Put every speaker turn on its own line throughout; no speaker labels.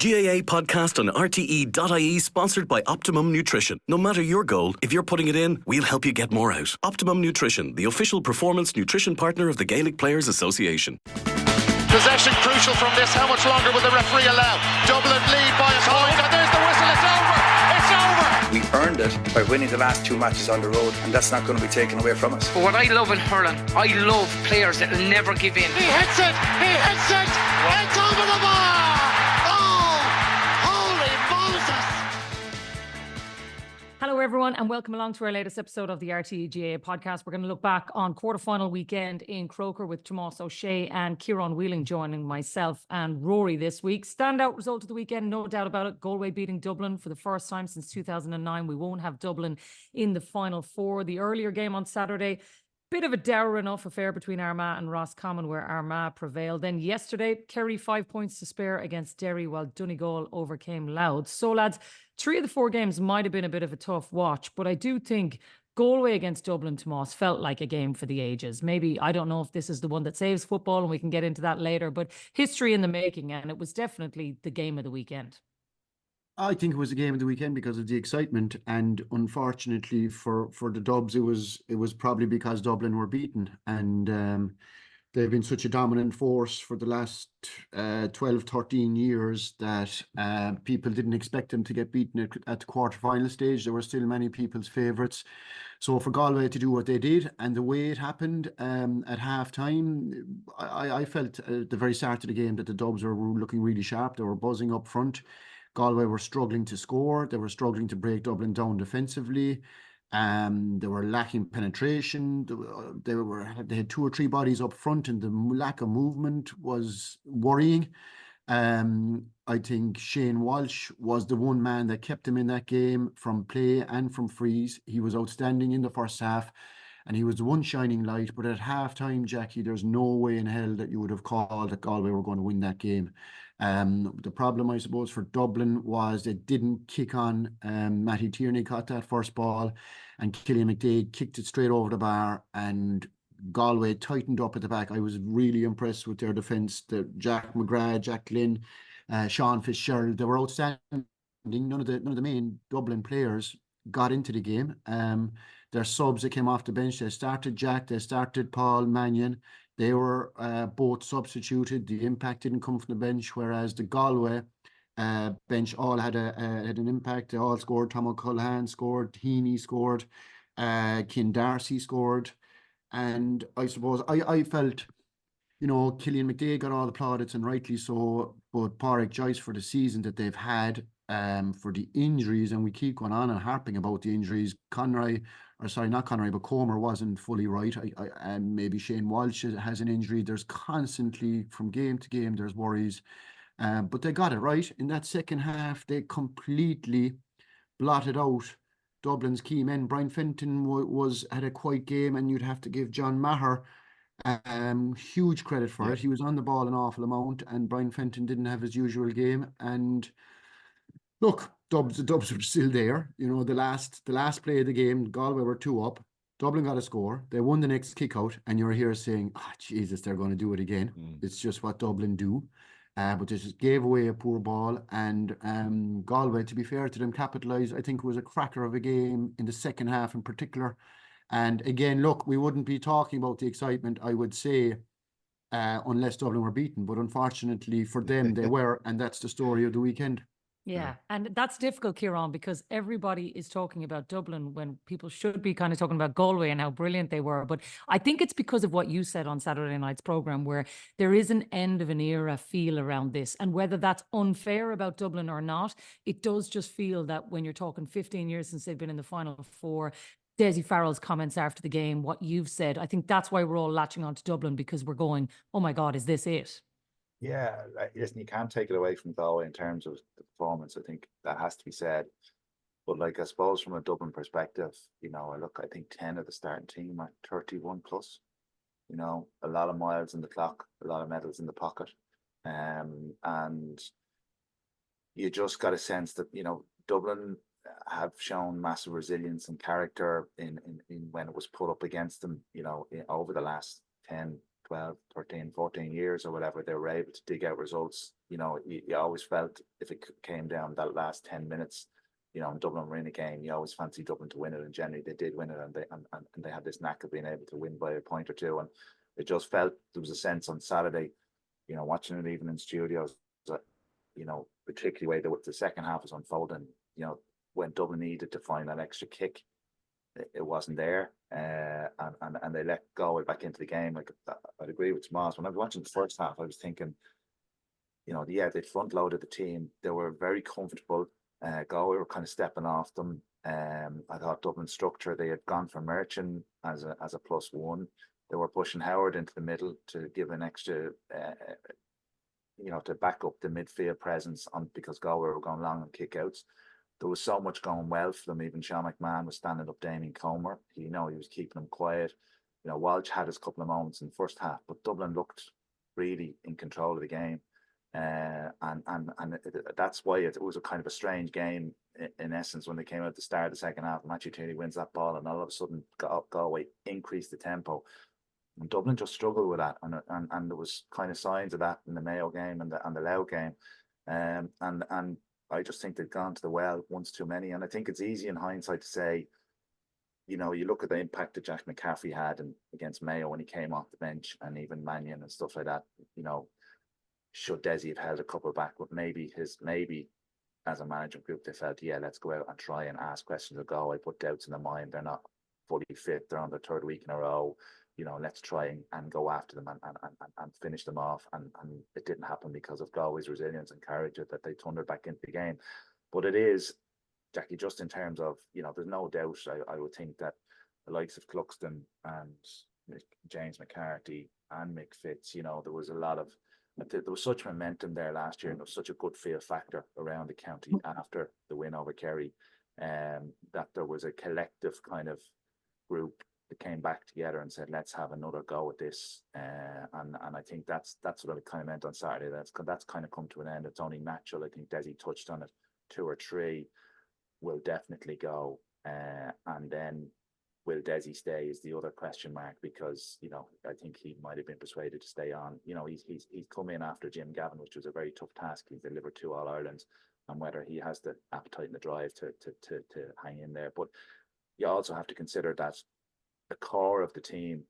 GAA Podcast on RTE.ie, sponsored by Optimum Nutrition. No matter your goal, if you're putting it in, we'll help you get more out. Optimum Nutrition, the official performance nutrition partner of the Gaelic Players Association.
Possession crucial from this. How much longer will the referee allow? Dublin lead by a point, and there's the whistle. It's over. It's over.
We earned it by winning the last two matches on the road, and that's not going to be taken away from us.
But what I love in hurling, I love players that will never give in.
He hits it. He hits it. It's over the bar.
Hello everyone and welcome along to our latest episode of the RTE GAA Podcast. We're going to look back on quarterfinal weekend in Croke Park with Tomás O'Shea and Ciarán Whelan joining myself and Rory this week. Standout result of the weekend, no doubt about it. Galway beating Dublin for the first time since 2009. We won't have Dublin in the final four. The earlier game on Saturday, bit of a dour enough affair between Armagh and Roscommon where Armagh prevailed. Then yesterday, Kerry 5 points to spare against Derry while Donegal overcame Louth. So lads, 3 of the 4 games might have been a bit of a tough watch, but I do think Galway against Dublin, Tomás, felt like a game for the ages. Maybe, I don't know if this is the one that saves football and we can get into that later, but history in the making, and it was definitely the game of the weekend.
I think it was a game of the weekend because of the excitement, and unfortunately for the Dubs, it was probably because Dublin were beaten, and they've been such a dominant force for the last 12, 13 years that people didn't expect them to get beaten at the quarter-final stage. There were still many people's favourites. So for Galway to do what they did and the way it happened at half-time, I felt at the very start of the game that the Dubs were looking really sharp. They were buzzing up front. Galway were struggling to score. They were struggling to break Dublin down defensively. They were lacking penetration. They had 2 or 3 bodies up front, and the lack of movement was worrying. I think Shane Walsh was the one man that kept them in that game from play and from frees. He was outstanding in the first half, and he was the one shining light. But at half-time, Jacqui, there's no way in hell that you would have called that Galway were going to win that game. The problem, I suppose, for Dublin was they didn't kick on. Matty Tierney caught that first ball, and Cillian McDaid kicked it straight over the bar, and Galway tightened up at the back. I was really impressed with their defence. Jack McGrath, Jack Lynn, Sean Fitzgerald, they were outstanding. None of the main Dublin players got into the game. Their subs that came off the bench, they started Jack, they started Paul Mannion. They were both substituted. The impact didn't come from the bench, whereas the Galway bench all had an impact. They all scored. Tom O'Callaghan scored. Heaney scored. Ken Darcy scored. And I suppose I felt, Cillian McDaid got all the plaudits, and rightly so, but Pádraig Joyce for the season that they've had, for the injuries, and we keep going on and harping about the injuries. But Comer wasn't fully right. And maybe Shane Walsh has an injury. There's constantly, from game to game, there's worries. But they got it right. In that second half, they completely blotted out Dublin's key men. Brian Fenton had a quiet game, and you'd have to give John Maher huge credit for it. He was on the ball an awful amount, and Brian Fenton didn't have his usual game. And look, the Dubs were still there. The last play of the game, Galway were 2 up. Dublin got a score. They won the next kick out, and you're here saying, Jesus, they're going to do it again. It's just what Dublin do. But they just gave away a poor ball, and Galway, to be fair to them, capitalised. I think it was a cracker of a game in the second half in particular. And again, look, we wouldn't be talking about the excitement, I would say, unless Dublin were beaten. But unfortunately for them, they were, and that's the story of the weekend.
Yeah, and that's difficult, Ciarán, because everybody is talking about Dublin when people should be kind of talking about Galway and how brilliant they were. But I think it's because of what you said on Saturday night's programme, where there is an end of an era feel around this. And whether that's unfair about Dublin or not, it does just feel that when you're talking 15 years since they've been in the Final Four, Dessie Farrell's comments after the game, what you've said, I think that's why we're all latching on to Dublin, because we're going, oh my God, is this it?
Yeah, listen, you can't take it away from Galway in terms of the performance. I think that has to be said. But I suppose from a Dublin perspective, I think 10 of the starting team are 31 plus. A lot of miles in the clock, a lot of medals in the pocket. And you just got a sense that, Dublin have shown massive resilience and character in when it was put up against them, over the last 10, 12, 13, 14 years or whatever, they were able to dig out results. You know, you always felt if it came down that last 10 minutes, you know, in Dublin were in a game, you always fancy Dublin to win it, and generally they did win it, and they had this knack of being able to win by a point or two. And it just felt there was a sense on Saturday, you know, watching it even in studios, that, you know, particularly the way the second half was unfolding, you know, when Dublin needed to find that extra kick, it wasn't there, and they let Galway back into the game. Like, I'd agree with Tomás. When I was watching the first half, I was thinking, you know, yeah, they front loaded the team. They were very comfortable. Galway were kind of stepping off them. I thought Dublin's structure, they had gone for Merchant as a +1. They were pushing Howard into the middle to give an extra, you know, to back up the midfield presence because Galway were going long on kickouts. There was so much going well for them. Even Sean McMahon was standing up Damien Comer. You know, he was keeping them quiet. You know, Walsh had his couple of moments in the first half, but Dublin looked really in control of the game. And that's why it was a kind of a strange game in essence when they came out at the start of the second half. Matthew Tierney wins that ball, and all of a sudden Galway increased the tempo. And Dublin just struggled with that, and there was kind of signs of that in the Mayo game and the Louth game. And I just think they've gone to the well once too many. And I think it's easy in hindsight to say, you know, you look at the impact that Jack McCaffrey had against Mayo when he came off the bench, and even Mannion and stuff like that. You know, should Desi have held a couple back? But maybe as a management group, they felt, yeah, let's go out and try and ask questions of Galway, put doubts in their mind. They're not fully fit. They're on their third week in a row. You know, let's try and go after them and finish them off. And it didn't happen because of Galway's resilience and courage that they thundered back into the game. But it is, Jacqui, just in terms of, you know, there's no doubt, I would think that the likes of Cluxton and James McCarthy and Mick Fitz, you know, there was such momentum there last year, and there was such a good feel factor around the county after the win over Kerry, that there was a collective kind of group that came back together and said, let's have another go at this. And I think that's what it kind of meant on Saturday. That's kind of come to an end. It's only natural. I think Desi touched on it. 2 or 3 will definitely go. And then will Desi stay is the other question mark, because, you know, I think he might have been persuaded to stay on. You know, he's come in after Jim Gavin, which was a very tough task. He's delivered 2 All-Irelands, and whether he has the appetite and the drive to hang in there. But you also have to consider that the core of the team,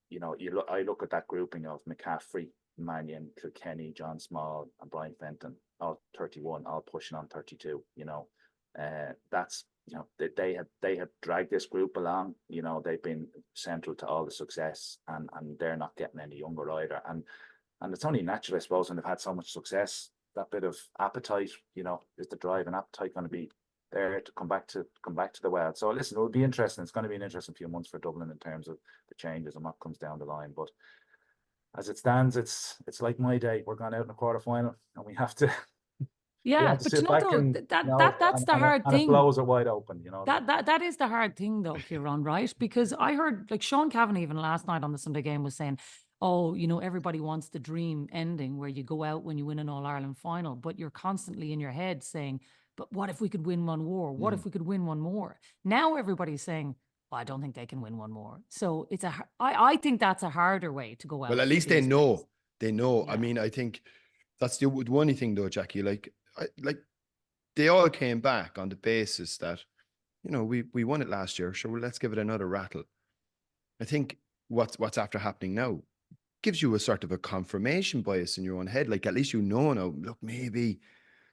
you know, I look at that grouping of McCaffrey, Mannion, Kilkenny, John Small, and Brian Fenton, all 31, all pushing on 32. You know, that's, you know, they have dragged this group along. You know, they've been central to all the success, and they're not getting any younger either. And it's only natural, I suppose, when they've had so much success. That bit of appetite, you know, is the drive and appetite going to be there to come back to the well. So listen, it'll be interesting. It's going to be an interesting few months for Dublin in terms of the changes and what comes down the line. But as it stands, it's like my day. We're going out in a quarter final, and we have to.
Yeah, but you know, though, that's the hard thing.
It blows it wide open, you know.
That is the hard thing, though, Ciarán, right? Because I heard, like, Sean Cavan even last night on the Sunday game was saying, oh, you know, everybody wants the dream ending where you go out when you win an All-Ireland final, but you're constantly in your head saying, but what if we could win one more? What if we could win one more? Now everybody's saying, well, I don't think they can win one more. So it's I think that's a harder way to go out.
Well, at least they know. They know.
Yeah.
I mean, I think that's the one thing, though, Jacqui. Like they all came back on the basis that, you know, we won it last year. Sure, well, let's give it another rattle. I think what's after happening now gives you a sort of a confirmation bias in your own head. Like, at least you know now, look, maybe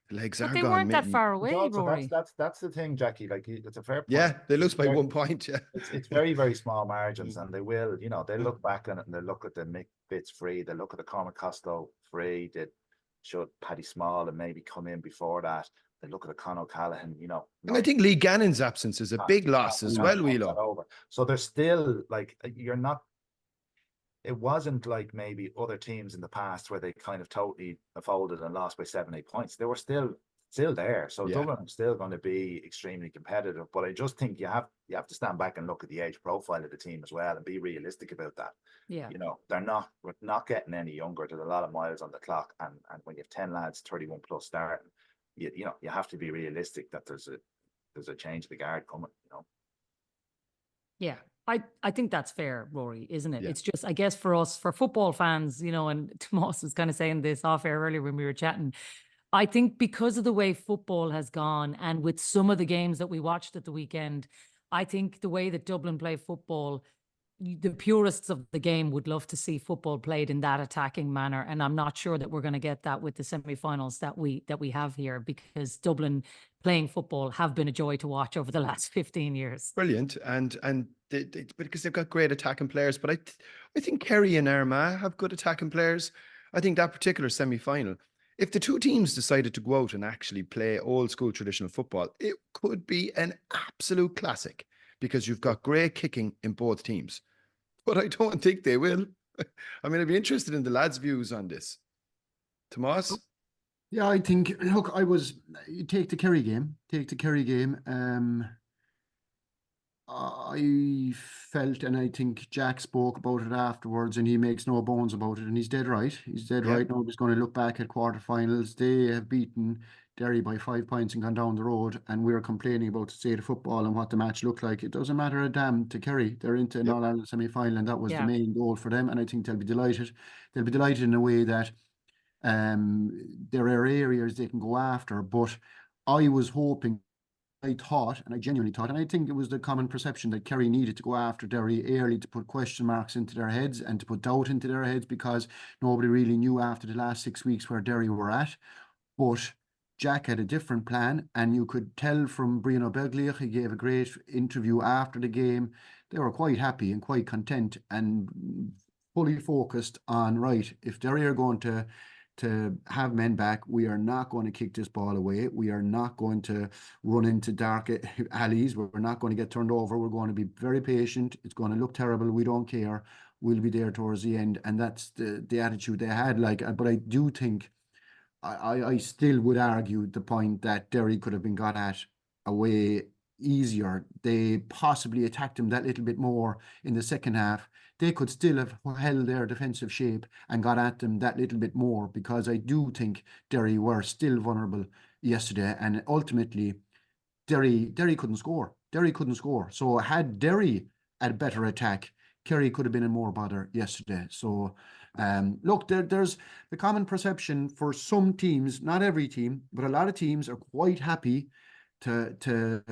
the legs are gone.
They weren't that far away, Rory.
That's the thing, Jacqui. Like, it's a fair point.
Yeah, they lose by 1 point. Yeah,
it's very, very small margins, and they will, you know, they look back on it and they look at the Mick Fitz free, they look at the Cormac Costello free, they should Paddy Small and maybe come in before that. They look at the Con O'Callaghan, you know.
And I think Lee Gannon's absence is a big loss as well, Whelan.
So there's still, like, you're not. It wasn't like maybe other teams in the past where they kind of totally folded and lost by 7-8 points. They were still there. So Dublin are still going to be extremely competitive. But I just think you have to stand back and look at the age profile of the team as well and be realistic about that. Yeah. You know, we're not getting any younger. There's a lot of miles on the clock. And when you have 10 lads, 31 plus starting, you know, you have to be realistic that there's a change of the guard coming, you know.
Yeah. I think that's fair, Rory, isn't it?
Yeah.
It's just, I guess for us, for football fans, and Tomás was kind of saying this off air earlier when we were chatting. I think because of the way football has gone and with some of the games that we watched at the weekend, I think the way that Dublin play football, the purists of the game would love to see football played in that attacking manner, and I'm not sure that we're going to get that with the semi-finals that we have here, because Dublin playing football have been a joy to watch over the last 15 years.
Brilliant, and because they've got great attacking players, but I think Kerry and Armagh have good attacking players. I think that particular semi-final, if the two teams decided to go out and actually play old school traditional football, it could be an absolute classic, because you've got great kicking in both teams. But I don't think they will. I mean, I'd be interested in the lads' views on this. Tomás?
Yeah, I think, look, you take the Kerry game. I felt, and I think Jack spoke about it afterwards, and he makes no bones about it, and he's dead right. He's dead right. Now he's going to look back at quarterfinals. They have beaten Derry by 5 points and gone down the road, and we're complaining about the state of football and what the match looked like. It doesn't matter a damn to Kerry. They're into an All-Ireland semi-final, and that was the main goal for them, and I think they'll be delighted. They'll be delighted in a way that there are areas they can go after, but I was hoping, I thought, and I genuinely thought, and I think it was the common perception, that Kerry needed to go after Derry early to put question marks into their heads and to put doubt into their heads, because nobody really knew after the last 6 weeks where Derry were at. But Jack had a different plan, and you could tell from Brian O'Begley, he gave a great interview after the game. They were quite happy and quite content and fully focused on, right, if Derry are going to have men back, we are not going to kick this ball away. We are not going to run into dark alleys. We're not going to get turned over. We're going to be very patient. It's going to look terrible. We don't care. We'll be there towards the end. And that's the attitude they had. But I do think, I still would argue the point that Derry could have been got at away easier. They possibly attacked him that little bit more in the second half. They could still have held their defensive shape and got at them that little bit more, because I do think Derry were still vulnerable yesterday, and ultimately Derry couldn't score. So had Derry a better attack, Kerry could have been in more bother yesterday. So look, there's the common perception for some teams, not every team, but a lot of teams are quite happy to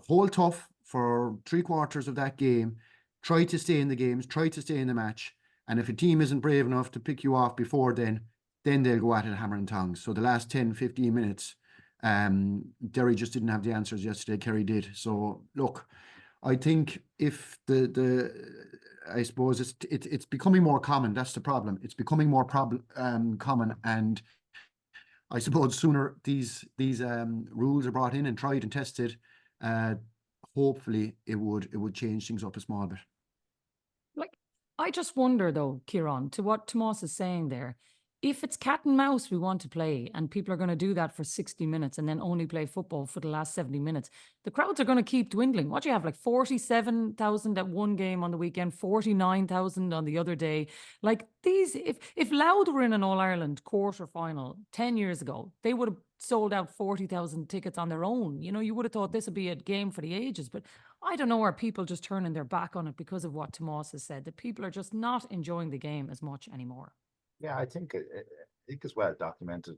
hold tough for 3/4 of that game, try to stay in the games, try to stay in the match. And if a team isn't brave enough to pick you off before then they'll go at it hammer and tongs. So the last 10, 15 minutes, Derry just didn't have the answers yesterday. Kerry did. So look, I think if I suppose it's becoming more common. That's the problem. It's becoming more common, and I suppose sooner these rules are brought in and tried and tested, hopefully it would change things up a small bit.
I just wonder though, Ciarán, to what Tomás is saying there, if it's cat and mouse we want to play, and people are going to do that for 60 minutes and then only play football for the last 70 minutes, the crowds are going to keep dwindling. What do you have, like 47,000 at one game on the weekend, 49,000 on the other day? Like these, if Louth were in an All-Ireland quarter-final 10 years ago, they would have sold out 40,000 tickets on their own. You would have thought this would be a game for the ages, but I don't know, are people just turning their back on it because of what Tomás has said, that people are just not enjoying the game as much anymore?
Yeah, I think it's well documented,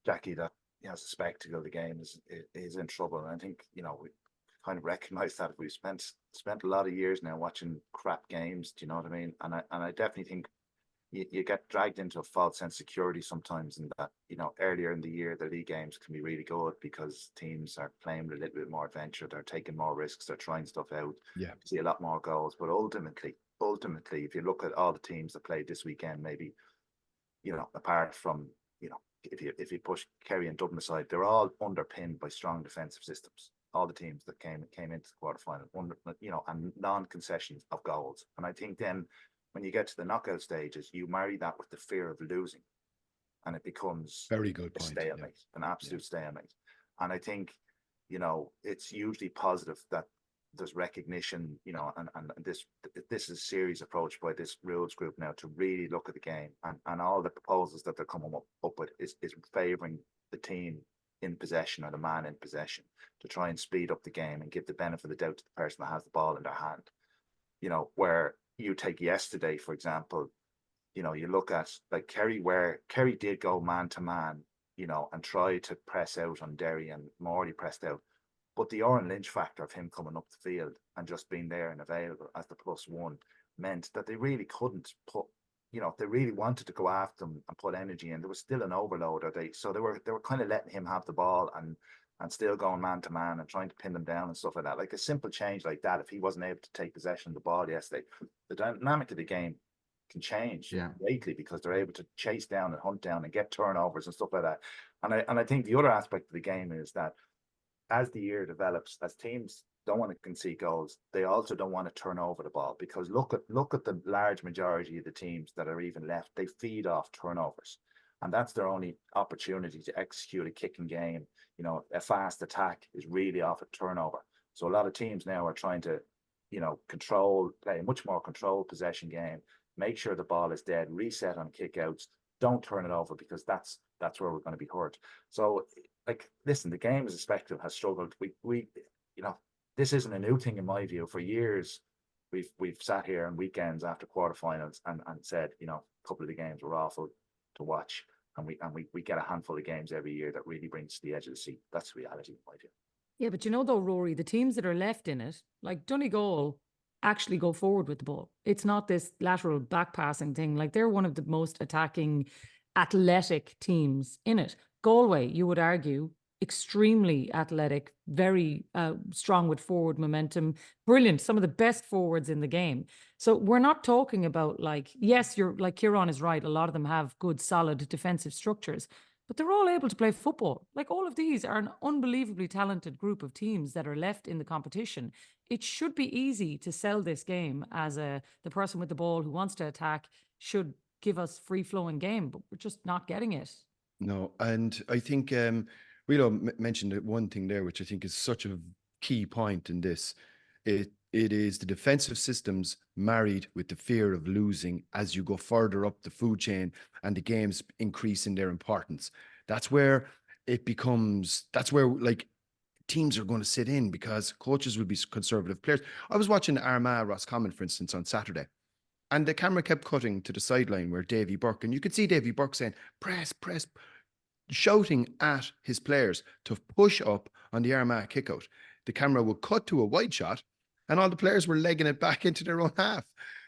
Jacqui, that the spectacle of the game is in trouble. And I think we kind of recognise that. We've spent a lot of years now watching crap games. Do you know what I mean? And I definitely think you get dragged into a false sense of security sometimes, in that earlier in the year the league games can be really good because teams are playing with a little bit more adventure. They're taking more risks. They're trying stuff out.
Yeah,
you see a lot more goals, but ultimately, if you look at all the teams that played this weekend, maybe, apart from, if you push Kerry and Dublin aside, they're all underpinned by strong defensive systems. All the teams that came into the quarterfinal, and non-concessions of goals. And I think then when you get to the knockout stages, you marry that with the fear of losing, and it becomes
very good
a
point,
stalemate, an absolute stalemate. And I think, it's usually positive that there's recognition, and this is a serious approach by this rules group now to really look at the game, and all the proposals that they're coming up with is favouring the team in possession, or the man in possession, to try and speed up the game and give the benefit of the doubt to the person that has the ball in their hand. you know, where you take yesterday, for example, you know, you look at like Kerry, where Kerry did go man to man, you know, and try to press out on Derry, and Morley pressed out. But the Oran Lynch factor of him coming up the field and just being there and available as the +1 meant that they really couldn't put, you know, if they really wanted to go after them and put energy in, there was still an overload. So they were kind of letting him have the ball and still going man to man and trying to pin them down and stuff like that. Like a simple change like that, if he wasn't able to take possession of the ball yesterday, the dynamic of the game can change greatly, because they're able to chase down and hunt down and get turnovers and stuff like that. And I think the other aspect of the game is that as the year develops, as teams don't want to concede goals, they also don't want to turn over the ball, because look at the large majority of the teams that are even left, they feed off turnovers, and that's their only opportunity to execute a kicking game. You know, a fast attack is really off a turnover. So a lot of teams now are trying to, you know, play a much more controlled possession game, make sure the ball is dead, reset on kickouts, don't turn it over, because that's where we're going to be hurt. So, like, listen, the game as a spectacle has struggled. We you know, this isn't a new thing in my view. For years, we've sat here on weekends after quarterfinals and said, you know, a couple of the games were awful to watch, and we get a handful of games every year that really brings to the edge of the seat. That's the reality in my view.
Yeah, but you know though, Rory, the teams that are left in it, like Donegal, actually go forward with the ball. It's not this lateral back passing thing. Like, they're one of the most attacking, athletic teams in it. Galway, you would argue, extremely athletic, very strong with forward momentum, brilliant, some of the best forwards in the game. So we're not talking about, like, yes, you're like, Ciarán is right, a lot of them have good, solid defensive structures, but they're all able to play football. Like, all of these are an unbelievably talented group of teams that are left in the competition. It should be easy to sell this game as the person with the ball who wants to attack should give us free-flowing game, but we're just not getting it.
No, and I think Whelan mentioned one thing there, which I think is such a key point in this. It is the defensive systems married with the fear of losing as you go further up the food chain and the games increase in their importance. That's where like teams are going to sit in, because coaches will be conservative players. I was watching Armagh Roscommon, for instance, on Saturday, and the camera kept cutting to the sideline where Davy Burke, and you could see Davy Burke saying, press, shouting at his players to push up on the Armagh kickout. The camera would cut to a wide shot, and all the players were legging it back into their own half.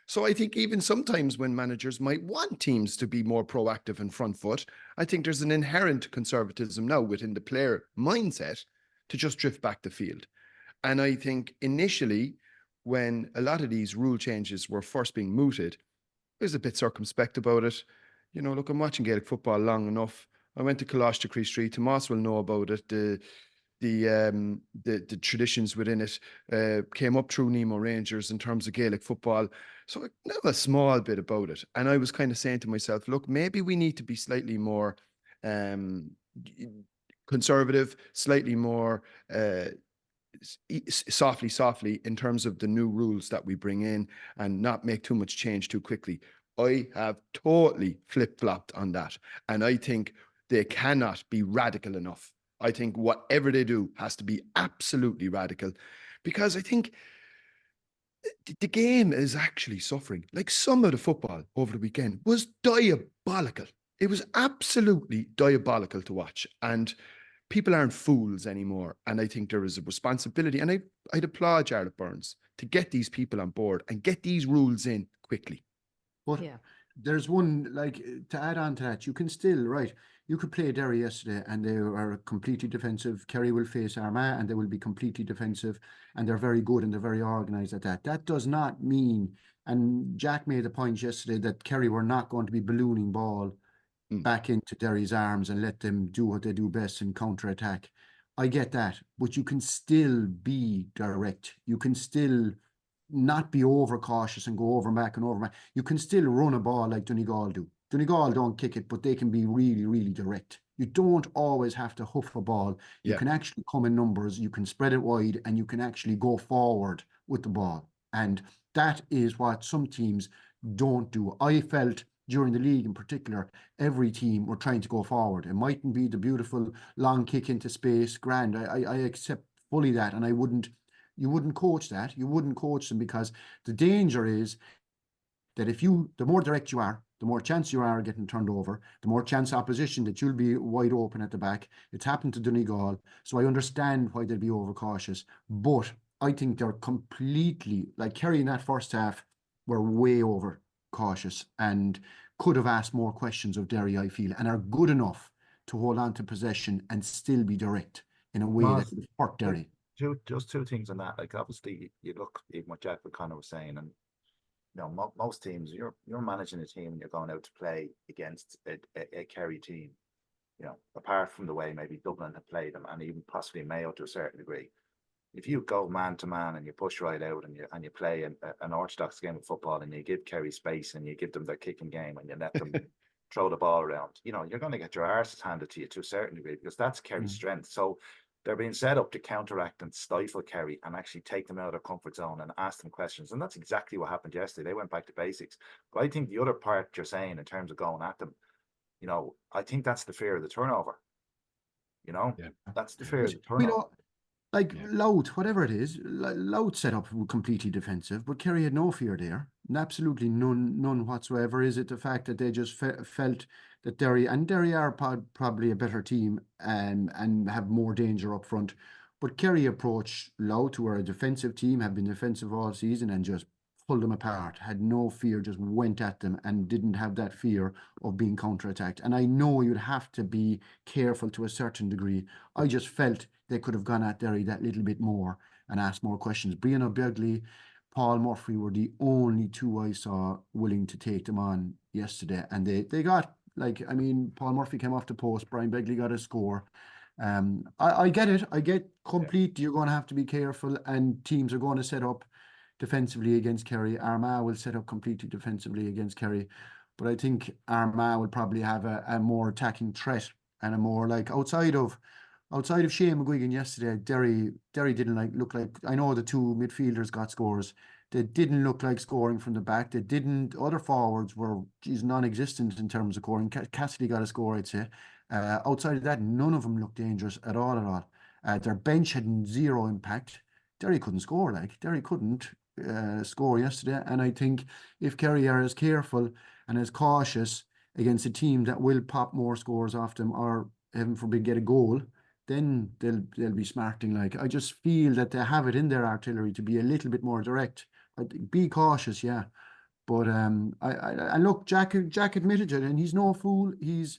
So I think even sometimes when managers might want teams to be more proactive and front foot, I think there's an inherent conservatism now within the player mindset to just drift back the field. And I think initially, when a lot of these rule changes were first being mooted, I was a bit circumspect about it. You know, look, I'm watching Gaelic football long enough. I went to Coláiste Cree Street. Tomás will know about it. The traditions within it came up through Nemo Rangers in terms of Gaelic football. So I know a small bit about it. And I was kind of saying to myself, look, maybe we need to be slightly more conservative, slightly more softly in terms of the new rules that we bring in, and not make too much change too quickly. I have totally flip-flopped on that. And I think they cannot be radical enough. I think whatever they do has to be absolutely radical, because I think the game is actually suffering. Like, some of the football over the weekend was diabolical. It was absolutely diabolical to watch. And people aren't fools anymore. And I think there is a responsibility. And I'd applaud Jarlath Burns to get these people on board and get these rules in quickly.
But there's one, like, to add on to that, you can still, right, you could play Derry yesterday and they are completely defensive. Kerry will face Armagh and they will be completely defensive, and they're very good and they're very organised at that. That does not mean, and Jack made the point yesterday, that Kerry were not going to be ballooning ball back into Derry's arms and let them do what they do best in counter-attack. I get that, but you can still be direct. You can still not be overcautious and go over back and over back. You can still run a ball like Donegal do. Donegal don't kick it, but they can be really, really direct. You don't always have to hoof a ball. You can actually come in numbers, you can spread it wide, and you can actually go forward with the ball. And that is what some teams don't do. I felt during the league in particular, every team were trying to go forward. It mightn't be the beautiful long kick into space, grand. I accept fully that, and I wouldn't You wouldn't coach that. You wouldn't coach them, because the danger is that the more direct you are, the more chance you are of getting turned over, the more chance opposition that you'll be wide open at the back. It's happened to Donegal, so I understand why they'll be overcautious. But I think they're completely, like Kerry in that first half, were way over cautious and could have asked more questions of Derry, I feel, and are good enough to hold on to possession and still be direct in a way that would hurt Derry.
Just two things on that. Like, obviously, you look even what Jack Connor was saying, and most teams, you're managing a team and you're going out to play against a Kerry team. Apart from the way maybe Dublin have played them, and even possibly Mayo to a certain degree. If you go man to man and you push right out and you play an orthodox game of football, and you give Kerry space and you give them their kicking game and you let them throw the ball around, you're going to get your arse handed to you to a certain degree, because that's Kerry's strength. So they're being set up to counteract and stifle Kerry and actually take them out of their comfort zone and ask them questions. And that's exactly what happened yesterday. They went back to basics. But I think the other part you're saying in terms of going at them, I think that's the fear of the turnover. That's the fear of the turnover.
Louth, whatever it is, Louth set up completely defensive, but Kerry had no fear there. Absolutely none whatsoever. Is it the fact that they just felt that Derry are probably a better team and have more danger up front? But Kerry approached Louth, who are a defensive team, have been defensive all season, and just pulled them apart, had no fear, just went at them and didn't have that fear of being counterattacked. And I know you'd have to be careful to a certain degree. I just felt they could have gone at Derry that little bit more and asked more questions. Brian O'Begley, Paul Murphy were the only two I saw willing to take them on yesterday. And they got, Paul Murphy came off the post, Brian Begley got a score. I get it. I get completely, you're going to have to be careful, and teams are going to set up defensively against Kerry. Armagh will set up completely defensively against Kerry. But I think Armagh will probably have a more attacking threat and a more outside of Shane McGuinness yesterday, Derry didn't look like, I know the two midfielders got scores. They didn't look like scoring from the back. Other forwards were non-existent in terms of scoring. Cassidy got a score, I'd say. Outside of that, none of them looked dangerous at all. Their bench had zero impact. Derry couldn't score, Derry couldn't score yesterday. And I think if Kerry are as careful and as cautious against a team that will pop more scores off them, or heaven forbid get a goal, then they'll be smarting. I just feel that they have it in their artillery to be a little bit more direct. Be cautious, yeah. But I look, Jack admitted it, and he's no fool. He's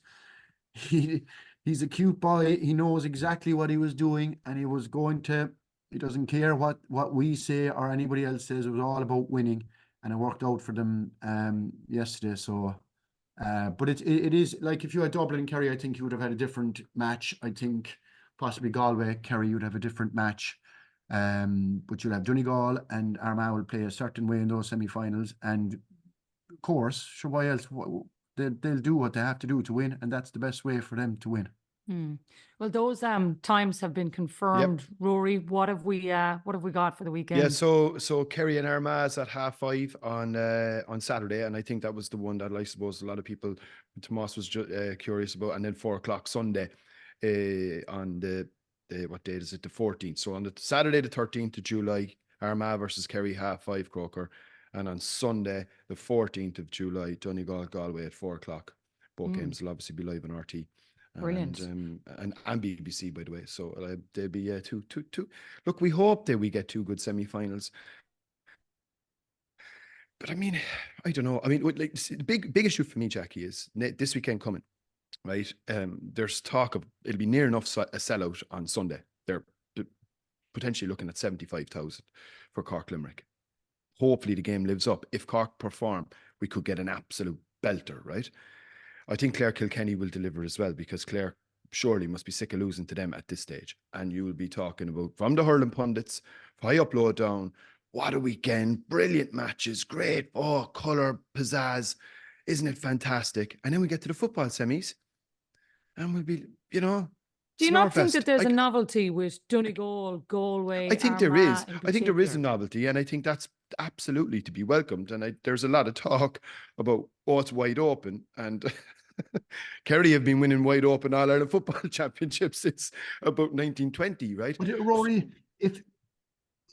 a cute boy. He knows exactly what he was doing, and he doesn't care what we say or anybody else says. It was all about winning, and it worked out for them yesterday. So but it is if you had Dublin and Kerry, I think you would have had a different match. I think possibly Galway, Kerry, you'd have a different match. But you'll have Donegal and Armagh will play a certain way in those semi-finals. And of course, sure, why else? They'll do what they have to do to win, and that's the best way for them to win.
Well, those times have been confirmed. Yep. Rory, what have we got for the weekend?
Yeah, so Kerry and Armagh's at 5:30 on Saturday, and I think that was the one that I suppose a lot of people, Tomás was curious about, and then 4:00 Sunday on the what date is it? The 14th. So on the Saturday, the 13th of July, Armagh versus Kerry 5:30 Croker, and on Sunday, the 14th of July, Donegal Galway at 4:00. Both games will obviously be live on RTE.
Brilliant.
And BBC, by the way. So there'll be two. Look, we hope that we get two good semi-finals. But I mean, I don't know. I mean, the big issue for me, Jacqui, is this weekend coming, right? There's talk of it'll be near enough a sellout on Sunday. They're potentially looking at 75,000 for Cork Limerick. Hopefully the game lives up. If Cork perform, we could get an absolute belter, right? I think Clare Kilkenny will deliver as well, because Clare surely must be sick of losing to them at this stage. And you will be talking about, from the hurling pundits, high up, low down, what a weekend, brilliant matches, great, colour, pizzazz, isn't it fantastic? And then we get to the football semis and we'll be,
Do you not think that there's a novelty with Donegal, Galway?
I think there is. I think there is a novelty, and I think that's absolutely to be welcomed. And there's a lot of talk about, it's wide open. And Kerry have been winning wide open All Ireland football championships since about 1920, right?
But Rory, if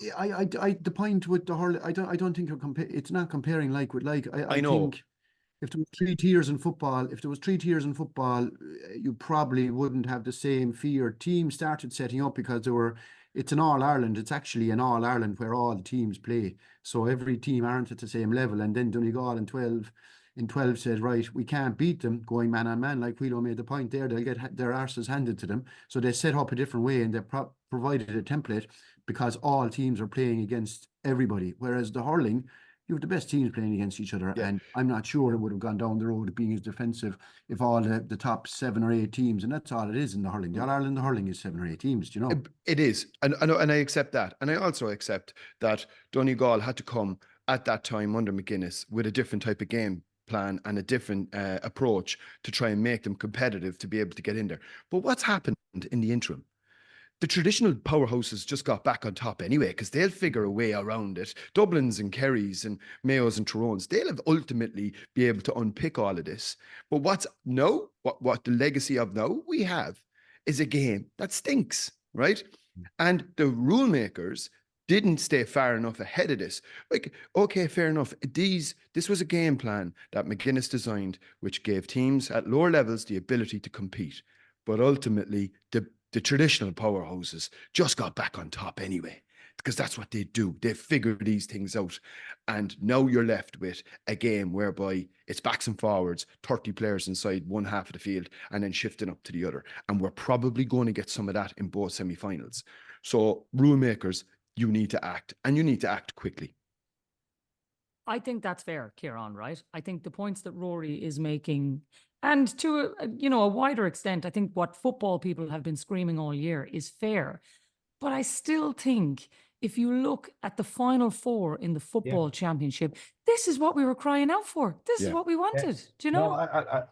The point with the hurling, I don't think it's not comparing like with like.
I know.
think if there was three tiers in football, you probably wouldn't have the same fear. Teams started setting up because it's an All Ireland. It's actually an All Ireland where all the teams play. So every team aren't at the same level. And then Donegal in 12 said, right, we can't beat them going man on man. Like Whelan made the point there, they'll get their arses handed to them. So they set up a different way, and they provided a template because all teams are playing against everybody. Whereas the hurling, you have the best teams playing against each other.
Yeah.
And I'm not sure it would have gone down the road of being as defensive if all the top 7 or 8 teams, and that's all it is in the hurling. The All Ireland, the hurling is 7 or 8 teams, do you know?
It is. And I accept that. And I also accept that Donegal had to come at that time under McGuinness with a different type of game plan and a different approach to try and make them competitive to be able to get in there. But what's happened in the interim? The traditional powerhouses just got back on top anyway, because they'll figure a way around it. Dublin's and Kerry's and Mayo's and Tyrone's, they'll have ultimately be able to unpick all of this. But what the legacy of now we have is a game that stinks, right? And the rule makers didn't stay far enough ahead of this. Like, okay, fair enough. This was a game plan that McGuinness designed, which gave teams at lower levels the ability to compete. But ultimately, the traditional powerhouses just got back on top anyway, because that's what they do. They figure these things out. And now you're left with a game whereby it's backs and forwards, 30 players inside one half of the field and then shifting up to the other. And we're probably going to get some of that in both semi-finals. So rule makers, you need to act, and you need to act quickly.
I think that's fair, Ciarán, right? I think the points that Rory is making, and to a wider extent, I think what football people have been screaming all year is fair. But I still think if you look at the final 4 in the football championship, this is what we were crying out for. This is what we wanted. Do you know?
No,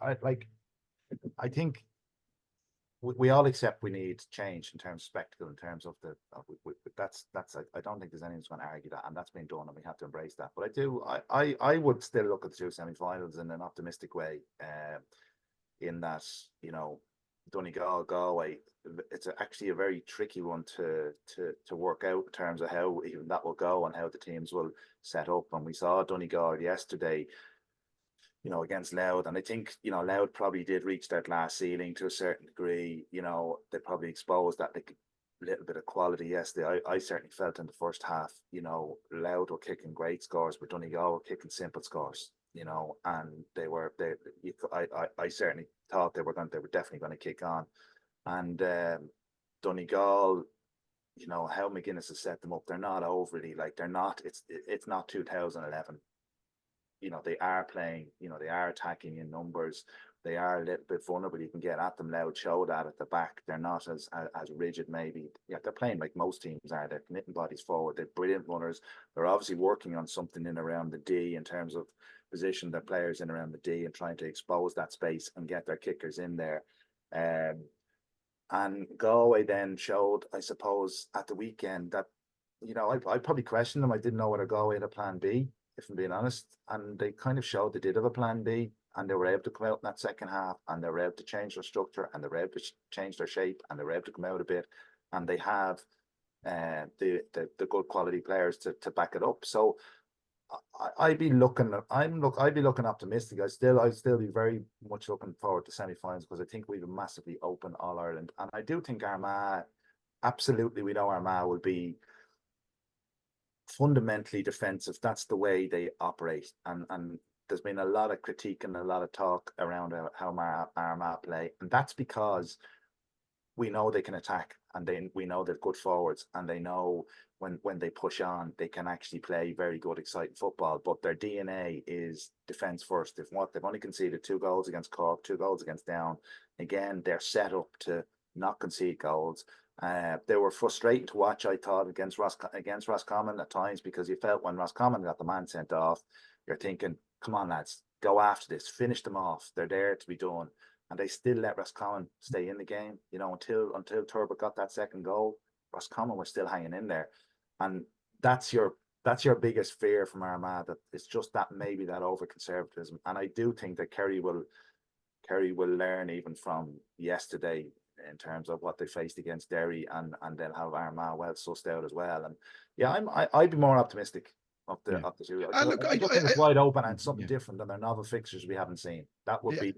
I think we all accept we need change in terms of spectacle, in terms of I don't think there's anyone who's going to argue that, and that's been done, and we have to embrace that. But I would still look at the 2 semi-finals in an optimistic way, in that, Donegal, Galway, it's actually a very tricky one to work out in terms of how even that will go and how the teams will set up. And we saw Donegal yesterday, against Louth. And I think, Louth probably did reach that glass ceiling to a certain degree. They probably exposed that little bit of quality yesterday. I certainly felt in the first half, Louth were kicking great scores, but Donegal were kicking simple scores, and I certainly thought they were definitely going to kick on. And Donegal, how McGuinness has set them up, they're not overly, it's not 2011. They are playing, they are attacking in numbers. They are a little bit vulnerable. You can get at them. Louth showed that at the back. They're not as rigid, maybe. Yeah, they're playing like most teams are. They're knitting bodies forward. They're brilliant runners. They're obviously working on something in around the D in terms of position their players in around the D and trying to expose that space and get their kickers in there. And Galway then showed, I suppose, at the weekend that, I probably questioned them. I didn't know whether Galway had a plan B, if I'm being honest. And they kind of showed they did have a plan B, and they were able to come out in that second half, and they were able to change their structure, and they were able to change their shape, and they were able to come out a bit, and they have the good quality players to back it up. So I'd be looking optimistic. I'd still be very much looking forward to semi-finals, because I think we have a massively open All Ireland, and I do think Armagh, absolutely, we know Armagh will be fundamentally defensive. That's the way they operate, and there's been a lot of critique and a lot of talk around how Armagh play, and that's because we know they can attack, and we know they're good forwards, and they know when they push on, they can actually play very good, exciting football. But their DNA is defence first. They've only conceded 2 goals against Cork, 2 goals against Down. Again, they're set up to not concede goals. They were frustrating to watch, I thought, against Roscommon at times, because you felt when Roscommon got the man sent off, you're thinking, come on, lads, go after this, finish them off. They're there to be done. And they still let Roscommon stay in the game, until Turbot got that second goal. Roscommon were still hanging in there. And that's your biggest fear from Armagh, that it's just that maybe that over conservatism. And I do think that Kerry will learn even from yesterday, in terms of what they faced against Derry, and they'll have Armagh well sussed out as well. And yeah, I'd be more optimistic of the two.
Look,
I think it's wide open and something different than their novel fixtures we haven't seen. That would be,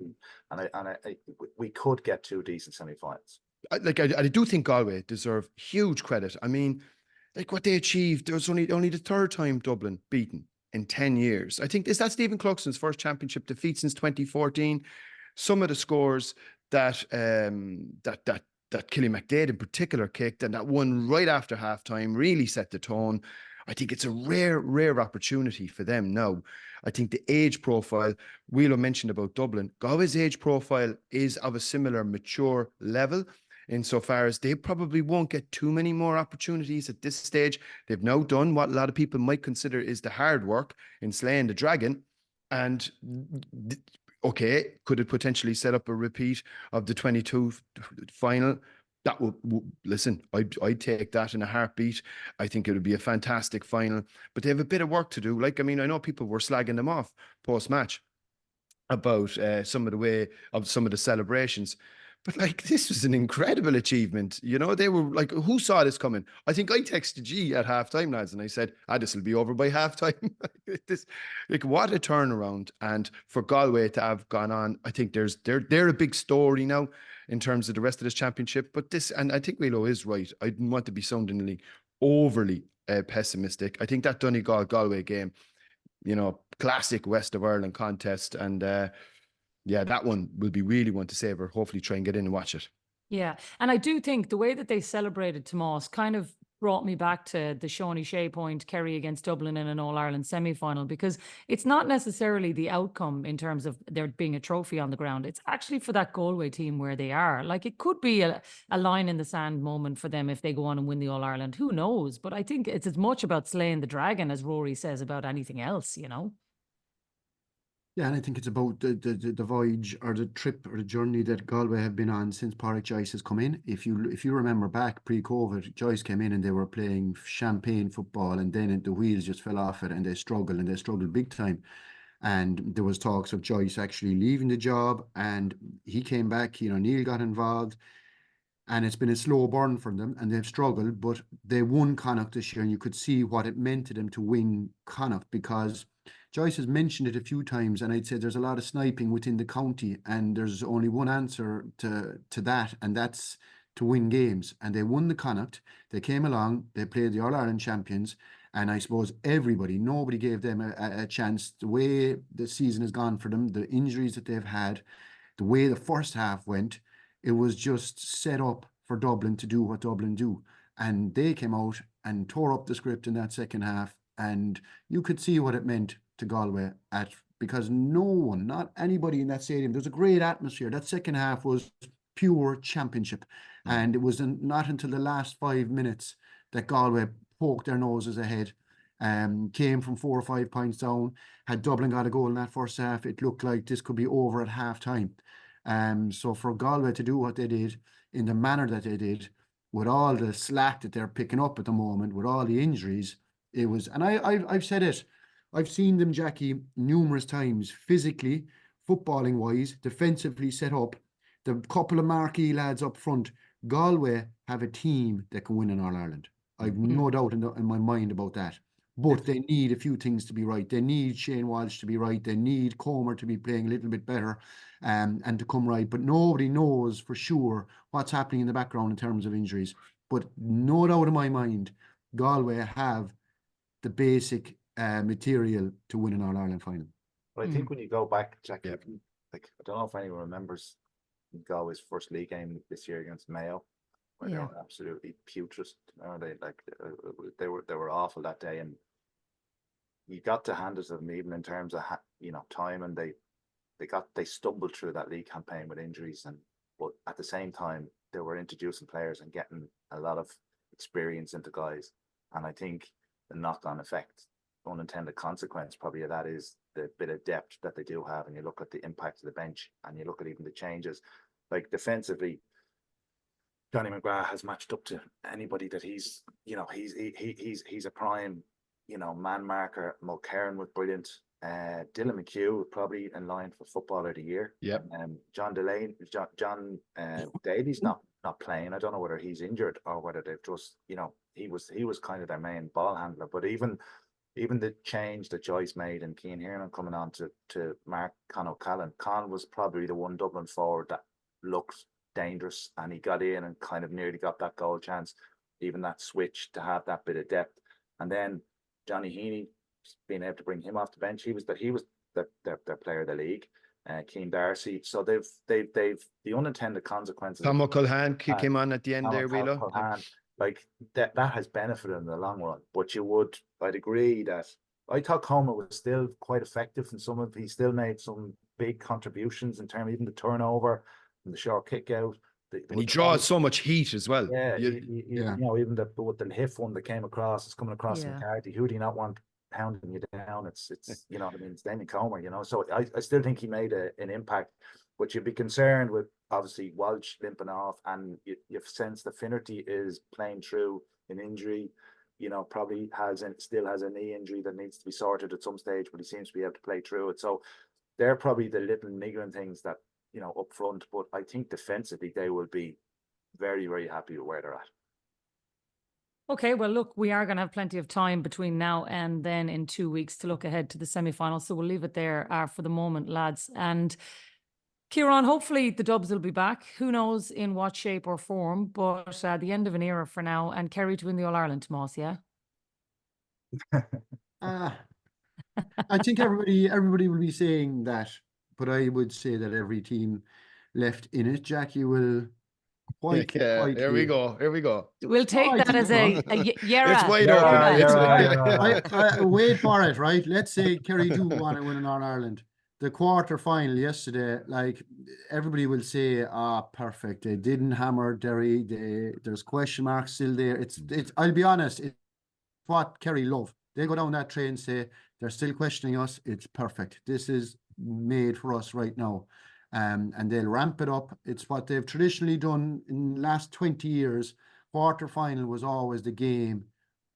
we could get 2 decent semi-finals.
I do think Galway deserve huge credit. I mean, like what they achieved, there was only the 3rd time Dublin beaten in 10 years. I think, is that Stephen Cluxton's first championship defeat since 2014? Some of the scores that Killy McDade in particular kicked, and that one right after halftime really set the tone. I think it's a rare opportunity for them now. I think the age profile, Whelan mentioned about Dublin, Galway's age profile is of a similar mature level, insofar as they probably won't get too many more opportunities at this stage. They've now done what a lot of people might consider is the hard work in slaying the dragon. And okay, could it potentially set up a repeat of the 22 final? That would, listen, I'd take that in a heartbeat. I think it would be a fantastic final, but they have a bit of work to do. Like, I mean, I know people were slagging them off post-match about some of the celebrations. But like, this was an incredible achievement. You know, they were like, who saw this coming? I think I texted G at halftime, lads, and I said, this will be over by halftime. What a turnaround. And for Galway to have gone on, I think they're a big story now in terms of the rest of this championship. But and I think Whelan is right. I didn't want to be sounding overly pessimistic. I think that Donegal-Galway game, you know, classic West of Ireland contest, and that one will be really one to savour. Hopefully try and get in and watch it.
Yeah. And I do think the way that they celebrated Tomás kind of brought me back to the Shawnee Shea point, Kerry against Dublin in an All-Ireland semi-final, because it's not necessarily the outcome in terms of there being a trophy on the ground. It's actually for that Galway team where they are. Like, it could be a line in the sand moment for them if they go on and win the All-Ireland. Who knows? But I think it's as much about slaying the dragon as Rory says about anything else, you know?
Yeah, and I think it's about the voyage or the trip or the journey that Galway have been on since Pádraig Joyce has come in. If you remember back pre-COVID, Joyce came in and they were playing champagne football, and then the wheels just fell off it, and they struggled big time. And there was talks of Joyce actually leaving the job, and he came back. You know, Neil got involved, and it's been a slow burn for them, and they've struggled, but they won Connacht this year, and you could see what it meant to them to win Connacht, because Joyce has mentioned it a few times, and I'd say there's a lot of sniping within the county, and there's only one answer to that, and that's to win games. And they won the Connacht. They came along, they played the All-Ireland champions, and I suppose nobody gave them a chance. The way the season has gone for them, the injuries that they've had, the way the first half went, it was just set up for Dublin to do what Dublin do. And they came out and tore up the script in that second half, and you could see what it meant to Galway because no one, not anybody in that stadium, there's a great atmosphere. That second half was pure championship. And it was not until the last 5 minutes that Galway poked their noses ahead, came from 4 or 5 points down. Had Dublin got a goal in that first half, it looked like this could be over at half time. So for Galway to do what they did in the manner that they did, with all the slack that they're picking up at the moment, with all the injuries, it was, and I've said it, I've seen them, Jacqui, numerous times, physically, footballing wise, defensively set up. The couple of marquee lads up front, Galway have a team that can win in All-Ireland. I've no doubt in my mind about that. But they need a few things to be right. They need Shane Walsh to be right. They need Comer to be playing a little bit better and to come right. But nobody knows for sure what's happening in the background in terms of injuries. But no doubt in my mind, Galway have the basic material to win an All-Ireland final.
But I think when you go back, Jacqui, like, I don't know if anyone remembers Galway's first league game this year against Mayo, where they were absolutely putrid. They were awful that day, and you got to hand it to them even in terms of time, and they stumbled through that league campaign with injuries, but at the same time they were introducing players and getting a lot of experience into guys, and I think the knock-on effect, unintended consequence probably of that, is the bit of depth that they do have. And you look at the impact of the bench, and you look at even the changes, like defensively, Johnny McGrath has matched up to anybody that he's a prime, man marker. Mulcairn was brilliant. Dylan McHugh probably in line for Footballer of the Year.
Yep.
John Daly's not not playing. I don't know whether he's injured or whether they've just, he was kind of their main ball handler. But even the change that Joyce made and Cian Hiernan coming on to Mark Con O'Callaghan. Con was probably the one Dublin forward that looked dangerous, and he got in and kind of nearly got that goal chance. Even that switch to have that bit of depth, and then Johnny Heaney being able to bring him off the bench. He was their player of the league. Keane Darcy. So they've the unintended consequences.
Tom O'Culhan kick him on at the end there, Whelan.
Like that has benefited in the long run. But I'd agree that I thought Coleman was still quite effective in he still made some big contributions in terms of even the turnover and the short kick out.
And he draws so much heat as well.
Yeah, even with the Hiff one that came across, it's coming across in McCarthy. Who do you not want pounding you down? It's you know what I mean, it's Damien Comer, so I still think he made an impact, but you'd be concerned with obviously Walsh limping off, and you've sensed that Finnerty is playing through an injury, probably still has a knee injury that needs to be sorted at some stage, but he seems to be able to play through it. So they're probably the little niggling things that up front, but I think defensively they will be very, very happy with where they're at.
Okay, well, look, we are going to have plenty of time between now and then in 2 weeks to look ahead to the semi-final. So we'll leave it there for the moment, lads. And Ciarán, hopefully the Dubs will be back. Who knows in what shape or form, but the end of an era for now. And Kerry to win the All-Ireland, Tomás, yeah?
I think everybody will be saying that, but I would say that every team left in it, Jacqui, will...
Here we go.
We'll take that as a Yera.
It's wide open.
Wait for it, right? Let's say Kerry do want to win an All-Ireland. The quarter final yesterday, like everybody will say, perfect. They didn't hammer Derry. There's question marks still there. It's. I'll be honest. It's what Kerry love. They go down that train and say they're still questioning us. It's perfect. This is made for us right now. And they'll ramp it up. It's what they've traditionally done in the last 20 years. Quarter final was always the game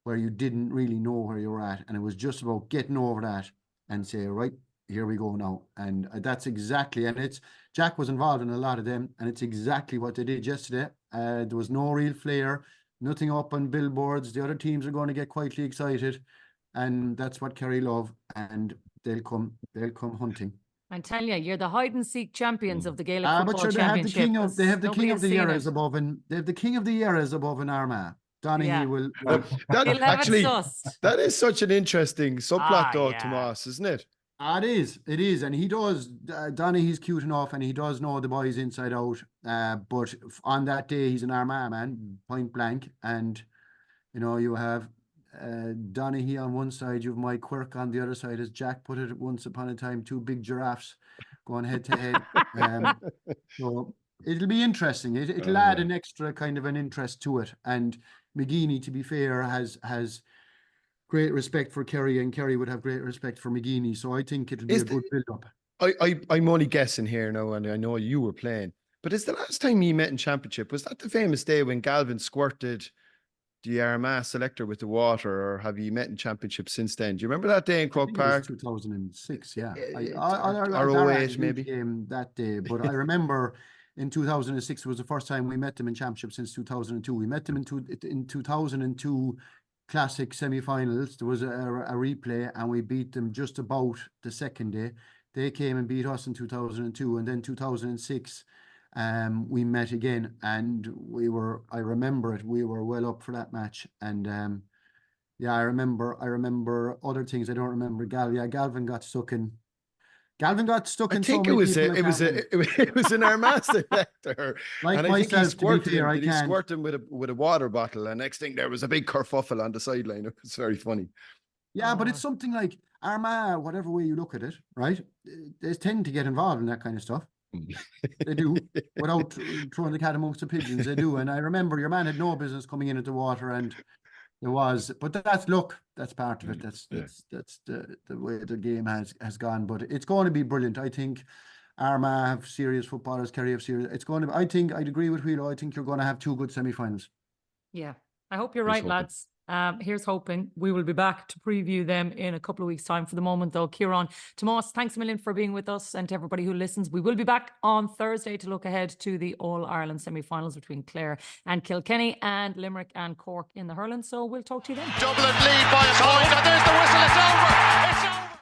where you didn't really know where you were at, and it was just about getting over that and say, right, here we go now. And that's exactly, and Jack was involved in a lot of them, and it's exactly what they did yesterday. There was no real flair, nothing up on billboards. The other teams are going to get quietly excited, and that's what Kerry love, and they'll come hunting.
I'm telling you, you're the hide and seek champions of the Gaelic Football Championship.
They have the king of the eras above, and they have the king of the eras above in Armagh. Donaghy will.
That is such an interesting subplot, though, Tomás, isn't it?
It is, and he does. Donaghy's cute enough, and he does know the boys inside out. But on that day, he's an Armagh man, point blank, and you have Donaghy on one side, you have Mike Quirk on the other side, as Jack put it once upon a time, two big giraffes going head to head. So it'll be interesting. It'll add an extra kind of an interest to it. And McGuinness, to be fair, has great respect for Kerry, and Kerry would have great respect for McGuinness. So I think it'll be a good build-up.
I'm only guessing here now, and I know you were playing, but is the last time you met in Championship, was that the famous day when Galvin squirted the Armagh selector with the water, or have you met in Championship since then? Do you remember that day in Croke Park?
2006, yeah.
Or 08 maybe.
That day, but I remember in 2006 it was the first time we met them in Championship since 2002. We met them in 2002 Classic semi-finals. There was a replay, and we beat them just about the second day. They came and beat us in 2002, and then 2006. We met again, and I remember it, we were well up for that match. And I remember other things. I don't remember Galvin got stuck in. I
think it was an Armagh selector.
Like
and
myself,
I think he
he
squirted him with a water bottle, and next thing there was a big kerfuffle on the sideline. It was very funny.
Yeah, but it's something like Armagh, whatever way you look at it, right? They tend to get involved in that kind of stuff. They do, without throwing the cat amongst the pigeons. They do. And I remember your man had no business coming in at the water, and there was, but that's part of it. That's the way the game has gone. But it's going to be brilliant. I think Armagh have serious footballers, Kerry have serious. It's going to. I think I'd agree with Whelan. I think you're going to have two good semi-finals.
Yeah, I hope you're right, lads. Here's hoping. We will be back to preview them in a couple of weeks' time. For the moment, though, Ciarán, Tomás, thanks a million for being with us, and to everybody who listens. We will be back on Thursday to look ahead to the All-Ireland semi-finals between Clare and Kilkenny, and Limerick and Cork in the hurling. So we'll talk to you then.
Dublin lead by a point, and there's the whistle. It's over. It's over.